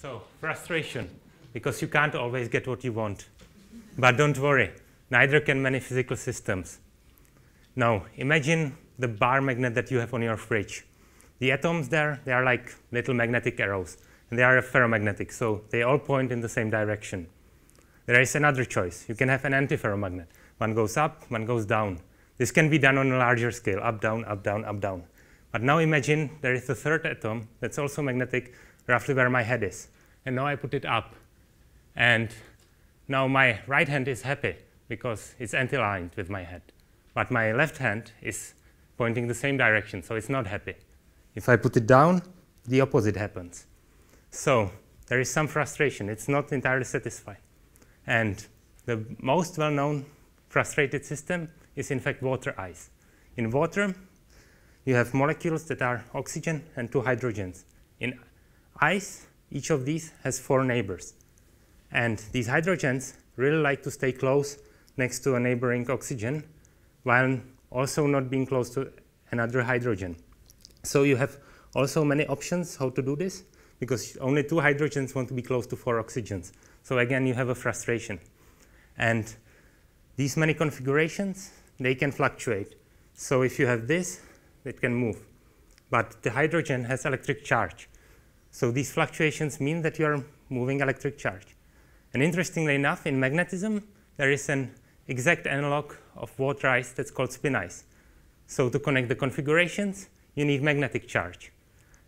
So, frustration, because you can't always get what you want. But don't worry, neither can many physical systems. Now, imagine the bar magnet that you have on your fridge. The atoms there, they are like little magnetic arrows, and they are ferromagnetic, so they all point in the same direction. There is another choice. You can have an antiferromagnet. One goes up, one goes down. This can be done on a larger scale, up, down, up, down, up, down. But now imagine there is a third atom that's also magnetic, roughly where my head is. And now I put it up. And now my right hand is happy, because it's anti-aligned with my head. But my left hand is pointing the same direction, so it's not happy. If I put it down, the opposite happens. So there is some frustration. It's not entirely satisfied. And the most well-known frustrated system is, in fact, water ice. In water, you have molecules that are oxygen and 2 hydrogens. In ice, each of these has 4 neighbors. And these hydrogens really like to stay close next to a neighboring oxygen, while also not being close to another hydrogen. So you have also many options how to do this, because only 2 hydrogens want to be close to 4 oxygens. So again, you have a frustration. And these many configurations, they can fluctuate. So if you have this, it can move. But the hydrogen has electric charge. So these fluctuations mean that you are moving electric charge. And interestingly enough, in magnetism, there is an exact analog of water ice that's called spin ice. So to connect the configurations, you need magnetic charge.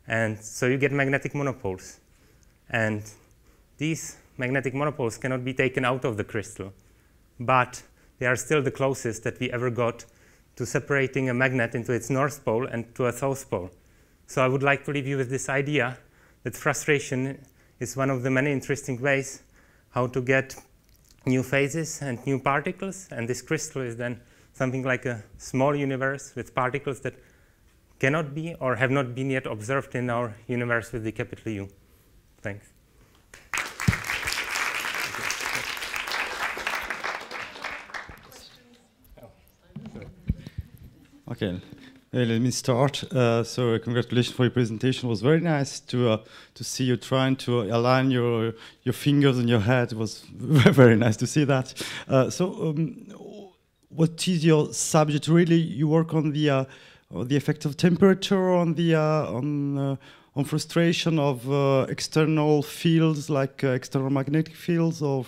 And so you get magnetic monopoles. And these magnetic monopoles cannot be taken out of the crystal, but they are still the closest that we ever got to separating a magnet into its north pole and to a south pole. So I would like to leave you with this idea that frustration is one of the many interesting ways how to get new phases and new particles, and this crystal is then something like a small universe with particles that cannot be or have not been yet observed in our universe with the capital U. Thanks. Okay, let me start. So congratulations for your presentation. It was very nice to see you trying to align your fingers and your head. It was very nice to see that. What is your subject really? You work on the effect of temperature, on the on frustration of external fields like external magnetic fields or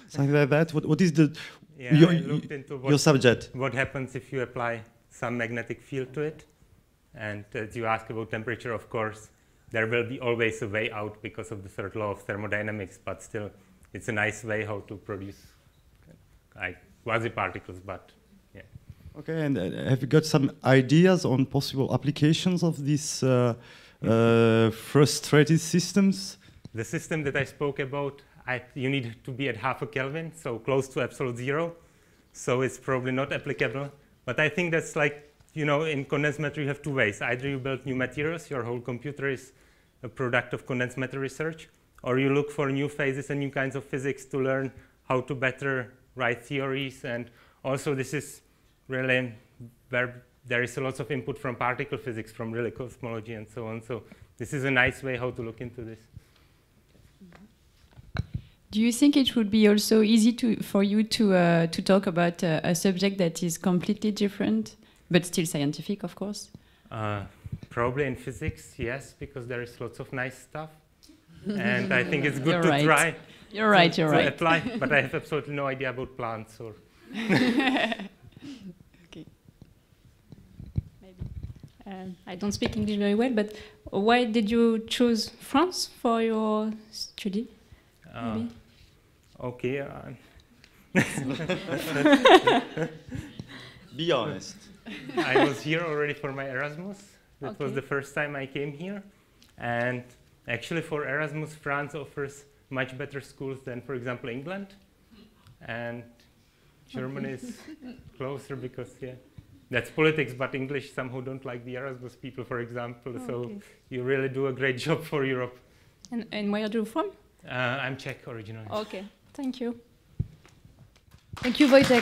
something like that. What is the your subject? What happens if you apply some magnetic field to it? And as you ask about temperature, of course, there will be always a way out because of the third law of thermodynamics, but still, it's a nice way how to produce like quasi-particles, but yeah. Okay, and have you got some ideas on possible applications of these frustrated systems? The system that I spoke about, you need to be at half a Kelvin, so close to absolute zero. So it's probably not applicable. But I think that's like, you know, in condensed matter you have 2 ways. Either you build new materials, your whole computer is a product of condensed matter research, or you look for new phases and new kinds of physics to learn how to better write theories. And also this is really where there is a lot of input from particle physics, from really cosmology and so on. So this is a nice way how to look into this. Do you think it would be also easy for you to talk about a subject that is completely different, but still scientific, of course? Probably in physics, yes, because there is lots of nice stuff. And I think it's good to try. You're right, you're right. Apply, but I have absolutely no idea about plants. Or okay. Maybe. I don't speak English very well, but why did you choose France for your study? Okay. Be honest. I was here already for my Erasmus. That was the first time I came here. And actually for Erasmus, France offers much better schools than, for example, England. And Germany is closer because, yeah, that's politics, but English somehow don't like the Erasmus people, for example. So you really do a great job for Europe. And where are you from? I'm Czech originally. Okay, thank you. Thank you, Vojtech.